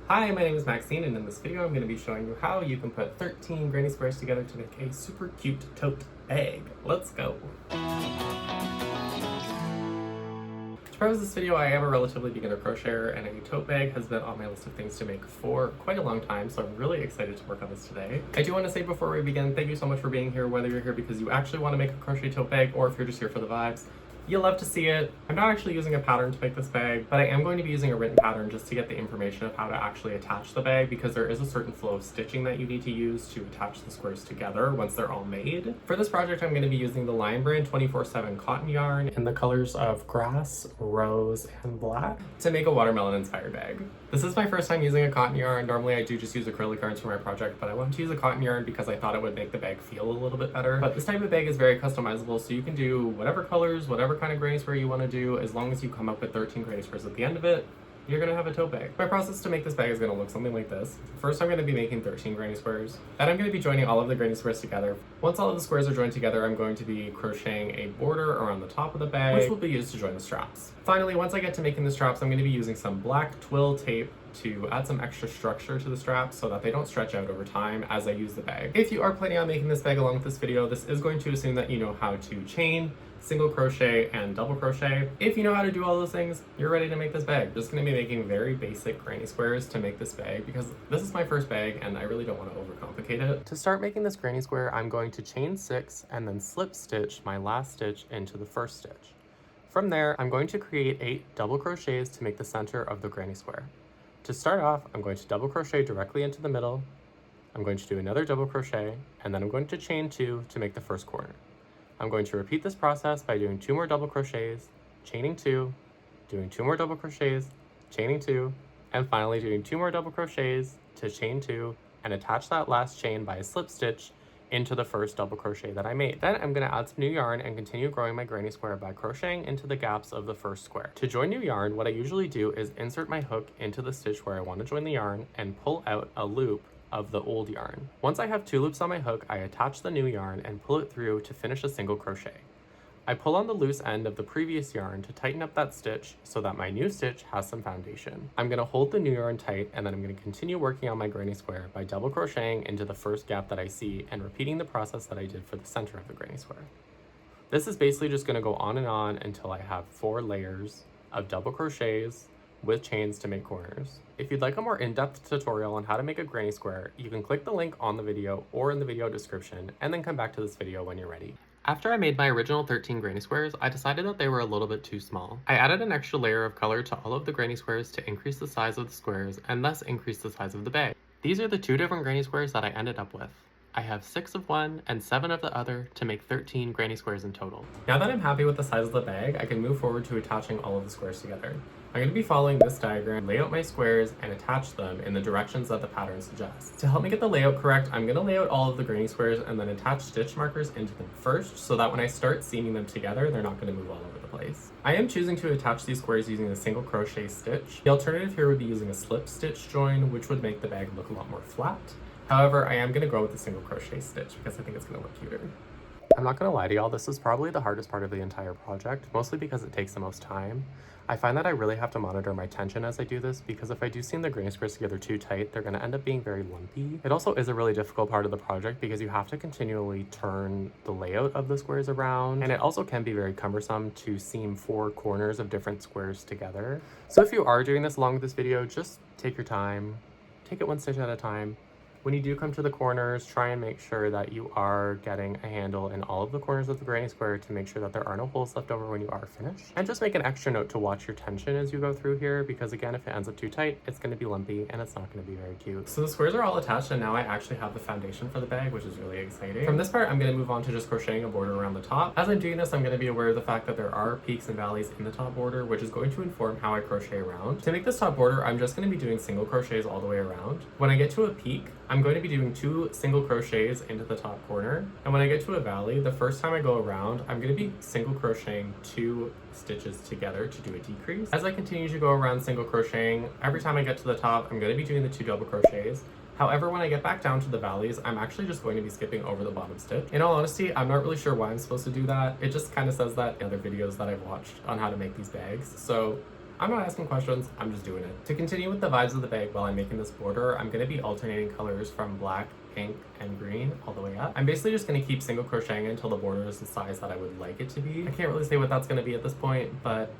Hi, my name is Maxine, and in this video I'm going to be showing you how you can put 13 granny squares together to make a super cute tote bag. Let's go! To preface this video, I am a relatively beginner crocheter, and a tote bag has been on my list of things to make for quite a long time, so I'm really excited to work on this today. I do want to say before we begin, thank you so much for being here, whether you're here because you actually want to make a crochet tote bag or if you're just here for the vibes. You'll love to see it. I'm not actually using a pattern to make this bag, but I am going to be using a written pattern just to get the information of how to actually attach the bag, because there is a certain flow of stitching that you need to use to attach the squares together once they're all made. For this project, I'm going to be using the Lion Brand 24/7 cotton yarn in the colors of grass, rose, and black to make a watermelon inspired bag. This is my first time using a cotton yarn. Normally I do just use acrylic yarns for my project, but I wanted to use a cotton yarn because I thought it would make the bag feel a little bit better. But this type of bag is very customizable, so you can do whatever colors, whatever kind of granny square you want to do, as long as you come up with 13 granny squares at the end of it. You're going to have a tote bag. My process to make this bag is going to look something like this. First, I'm going to be making 13 granny squares. Then I'm going to be joining all of the granny squares together. Once all of the squares are joined together, I'm going to be crocheting a border around the top of the bag, which will be used to join the straps. Finally, once I get to making the straps, I'm going to be using some black twill tape to add some extra structure to the straps so that they don't stretch out over time as I use the bag. If you are planning on making this bag along with this video, this is going to assume that you know how to chain, single crochet, and double crochet. If you know how to do all those things, you're ready to make this bag. I'm just going to be making very basic granny squares to make this bag because this is my first bag and I really don't want to overcomplicate it. To start making this granny square, I'm going to chain 6 and then slip stitch my last stitch into the first stitch. From there, I'm going to create 8 double crochets to make the center of the granny square. To start off, I'm going to double crochet directly into the middle. I'm going to do another double crochet, and then I'm going to chain 2 to make the first corner. I'm going to repeat this process by doing 2 more double crochets, chaining 2, doing 2 more double crochets, chaining 2, and finally doing 2 more double crochets to chain 2 and attach that last chain by a slip stitch into the first double crochet that I made. Then I'm going to add some new yarn and continue growing my granny square by crocheting into the gaps of the first square. To join new yarn, what I usually do is insert my hook into the stitch where I want to join the yarn and pull out a loop of the old yarn. Once I have 2 loops on my hook, I attach the new yarn and pull it through to finish a single crochet. I pull on the loose end of the previous yarn to tighten up that stitch so that my new stitch has some foundation. I'm going to hold the new yarn tight, and then I'm going to continue working on my granny square by double crocheting into the first gap that I see and repeating the process that I did for the center of the granny square. This is basically just going to go on and on until I have 4 layers of double crochets with chains to make corners. If you'd like a more in-depth tutorial on how to make a granny square, you can click the link on the video or in the video description and then come back to this video when you're ready. After I made my original 13 granny squares, I decided that they were a little bit too small. I added an extra layer of color to all of the granny squares to increase the size of the squares and thus increase the size of the bag. These are the 2 different granny squares that I ended up with. I have 6 of one and 7 of the other to make 13 granny squares in total. Now that I'm happy with the size of the bag, I can move forward to attaching all of the squares together. I'm going to be following this diagram, lay out my squares, and attach them in the directions that the pattern suggests. To help me get the layout correct, I'm going to lay out all of the granny squares and then attach stitch markers into them first so that when I start seaming them together, they're not going to move all over the place. I am choosing to attach these squares using a single crochet stitch. The alternative here would be using a slip stitch join, which would make the bag look a lot more flat. However, I am going to go with a single crochet stitch because I think it's going to look cuter. I'm not going to lie to y'all, this is probably the hardest part of the entire project, mostly because it takes the most time. I find that I really have to monitor my tension as I do this, because if I do seam the granny squares together too tight, they're going to end up being very lumpy. It also is a really difficult part of the project because you have to continually turn the layout of the squares around, and it also can be very cumbersome to seam 4 corners of different squares together. So if you are doing this along with this video, just take your time, take it one stitch at a time. When you do come to the corners, try and make sure that you are getting a handle in all of the corners of the granny square to make sure that there are no holes left over when you are finished. And just make an extra note to watch your tension as you go through here, because again, if it ends up too tight, it's going to be lumpy and it's not going to be very cute. So the squares are all attached, and now I actually have the foundation for the bag, which is really exciting. From this part, I'm going to move on to just crocheting a border around the top. As I'm doing this, I'm going to be aware of the fact that there are peaks and valleys in the top border, which is going to inform how I crochet around. To make this top border, I'm just going to be doing single crochets all the way around. When I get to a peak, I'm going to be doing 2 single crochets into the top corner, and when I get to a valley, the first time I go around, I'm going to be single crocheting 2 stitches together to do a decrease. As I continue to go around single crocheting, every time I get to the top, I'm going to be doing the 2 double crochets. However, when I get back down to the valleys, I'm actually just going to be skipping over the bottom stitch. In all honesty, I'm not really sure why I'm supposed to do that. It just kind of says that in other videos that I've watched on how to make these bags. So I'm not asking questions, I'm just doing it. To continue with the vibes of the bag while I'm making this border, I'm going to be alternating colors from black, pink, and green all the way up. I'm basically just going to keep single crocheting until the border is the size that I would like it to be. I can't really say what that's going to be at this point, but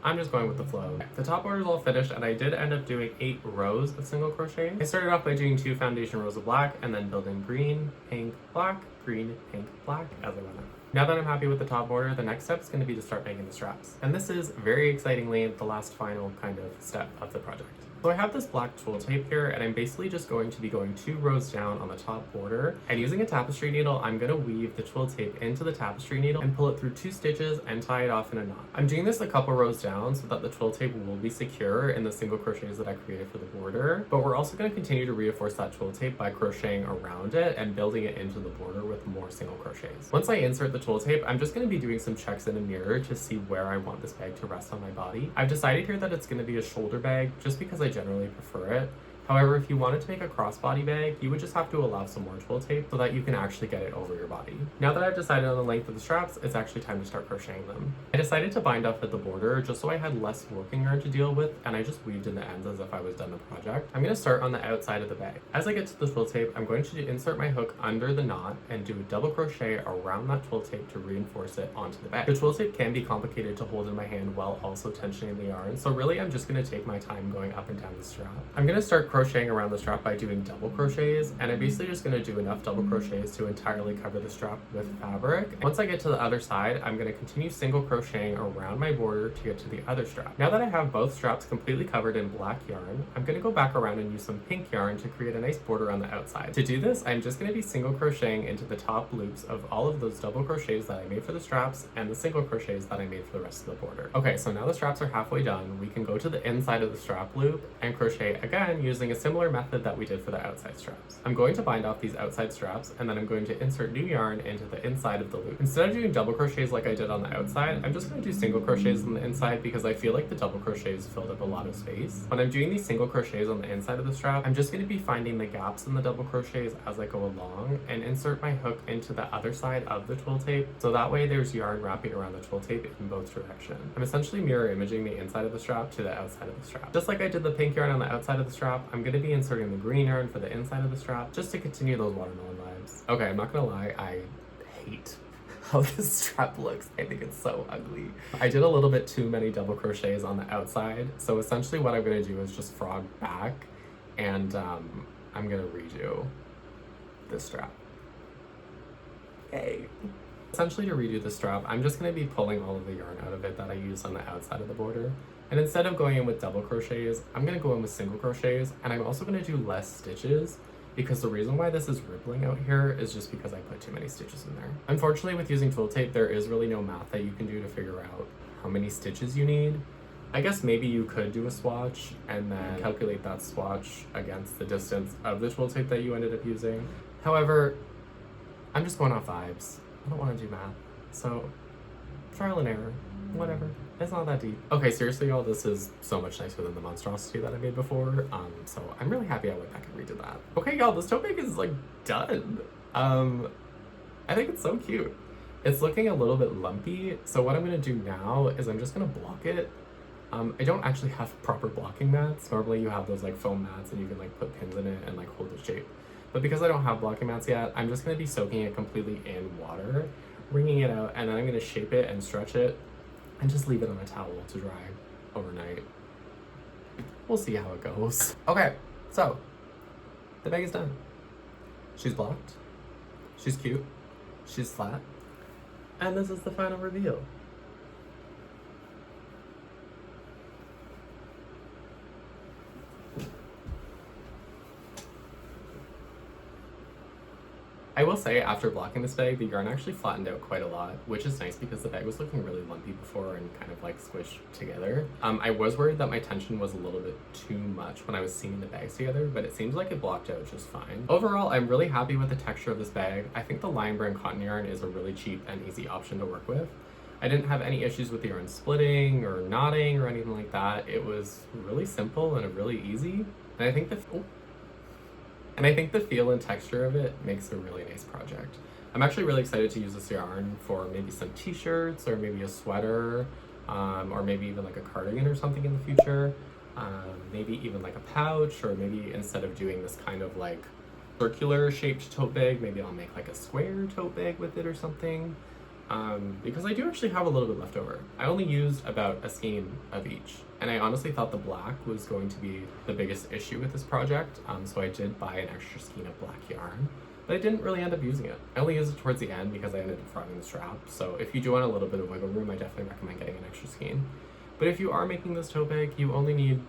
I'm just going with the flow. The top border is all finished, and I did end up doing 8 rows of single crochet. I started off by doing 2 foundation rows of black and then building green, pink, black, green, pink, black as I went up. Now that I'm happy with the top border, the next step is going to be to start making the straps. And this is, very excitingly, the last final kind of step of the project. So I have this black twill tape here, and I'm basically just going to be going 2 rows down on the top border, and using a tapestry needle, I'm going to weave the twill tape into the tapestry needle and pull it through 2 stitches and tie it off in a knot. I'm doing this a couple rows down so that the twill tape will be secure in the single crochets that I created for the border, but we're also going to continue to reinforce that twill tape by crocheting around it and building it into the border with more single crochets. Once I insert the twill tape, I'm just going to be doing some checks in a mirror to see where I want this bag to rest on my body. I've decided here that it's going to be a shoulder bag just because I generally prefer it. However, if you wanted to make a crossbody bag, you would just have to allow some more twill tape so that you can actually get it over your body. Now that I've decided on the length of the straps, it's actually time to start crocheting them. I decided to bind off at the border just so I had less working yarn to deal with, and I just weaved in the ends as if I was done the project. I'm going to start on the outside of the bag. As I get to the twill tape, I'm going to insert my hook under the knot and do a double crochet around that twill tape to reinforce it onto the bag. The twill tape can be complicated to hold in my hand while also tensioning the yarn, so really I'm just going to take my time going up and down the strap. I'm going to start crocheting around the strap by doing double crochets, and I'm basically just going to do enough double crochets to entirely cover the strap with fabric. Once I get to the other side, I'm going to continue single crocheting around my border to get to the other strap. Now that I have both straps completely covered in black yarn, I'm going to go back around and use some pink yarn to create a nice border on the outside. To do this, I'm just going to be single crocheting into the top loops of all of those double crochets that I made for the straps and the single crochets that I made for the rest of the border. Okay, so now the straps are halfway done, we can go to the inside of the strap loop and crochet again using a similar method that we did for the outside straps. I'm going to bind off these outside straps, and then I'm going to insert new yarn into the inside of the loop. Instead of doing double crochets like I did on the outside, I'm just going to do single crochets on the inside because I feel like the double crochets filled up a lot of space. When I'm doing these single crochets on the inside of the strap, I'm just going to be finding the gaps in the double crochets as I go along and insert my hook into the other side of the twill tape, so that way there's yarn wrapping around the twill tape in both directions. I'm essentially mirror imaging the inside of the strap to the outside of the strap. Just like I did the pink yarn on the outside of the strap, I'm going to be inserting the green yarn for the inside of the strap just to continue those watermelon vibes. Okay, I'm not gonna lie, I hate how this strap looks. I think it's so ugly. I did a little bit too many double crochets on the outside, so essentially what I'm gonna do is just frog back, and I'm gonna redo this strap. Yay. Essentially, to redo the strap, I'm just going to be pulling all of the yarn out of it that I used on the outside of the border. And instead of going in with double crochets, I'm going to go in with single crochets, and I'm also going to do less stitches because the reason why this is rippling out here is just because I put too many stitches in there. Unfortunately, with using twill tape, there is really no math that you can do to figure out how many stitches you need. I guess maybe you could do a swatch and then calculate that swatch against the distance of the twill tape that you ended up using. However, I'm just going off vibes. I don't want to do math, so trial and error, whatever. It's not that deep. Okay, seriously, y'all, this is so much nicer than the monstrosity that I made before. So I'm really happy I went back and redid that. Okay, y'all, this tote bag is like done. I think it's so cute. It's looking a little bit lumpy, so what I'm gonna do now is I'm just gonna block it. I don't actually have proper blocking mats. Normally you have those like foam mats and you can like put pins in it and like hold the shape. But because I don't have blocking mats yet, I'm just going to be soaking it completely in water, wringing it out, and then I'm going to shape it and stretch it and just leave it on a towel to dry overnight. We'll see how it goes. Okay, so the bag is done. She's blocked, she's cute, she's flat, and this is the final reveal. I will say, after blocking this bag, the yarn actually flattened out quite a lot, which is nice because the bag was looking really lumpy before and kind of like squished together. I was worried that my tension was a little bit too much when I was seaming the bags together, but it seems like it blocked out just fine. Overall, I'm really happy with the texture of this bag. I think the Lion Brand cotton yarn is a really cheap and easy option to work with. I didn't have any issues with the yarn splitting or knotting or anything like that. It was really simple and really easy. And I think the feel and texture of it makes a really nice project. I'm actually really excited to use this yarn for maybe some t-shirts or maybe a sweater. or maybe even like a cardigan or something in the future. Maybe even like a pouch, or maybe instead of doing this kind of like circular shaped tote bag, maybe I'll make like a square tote bag with it or something. Because I do actually have a little bit left over. I only used about a skein of each, and I honestly thought the black was going to be the biggest issue with this project, so I did buy an extra skein of black yarn, but I didn't really end up using it. I only used it towards the end because I ended up frogging the strap, so if you do want a little bit of wiggle room, I definitely recommend getting an extra skein. But if you are making this tote bag, you only need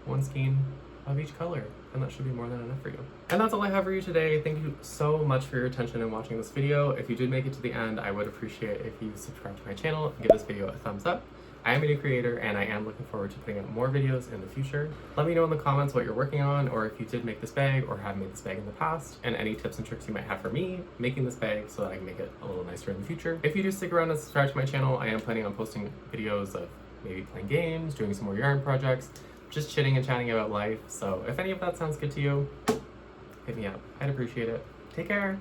one skein of each color, and that should be more than enough for you. And that's all I have for you today. Thank you so much for your attention in watching this video. If you did make it to the end, I would appreciate if you subscribe to my channel and give this video a thumbs up. I am a new creator, and I am looking forward to putting out more videos in the future. Let me know in the comments what you're working on, or if you did make this bag or have made this bag in the past, and any tips and tricks you might have for me making this bag so that I can make it a little nicer in the future. If you do stick around and subscribe to my channel, I am planning on posting videos of maybe playing games, doing some more yarn projects, just chitting and chatting about life. So if any of that sounds good to you, hit me up. I'd appreciate it. Take care.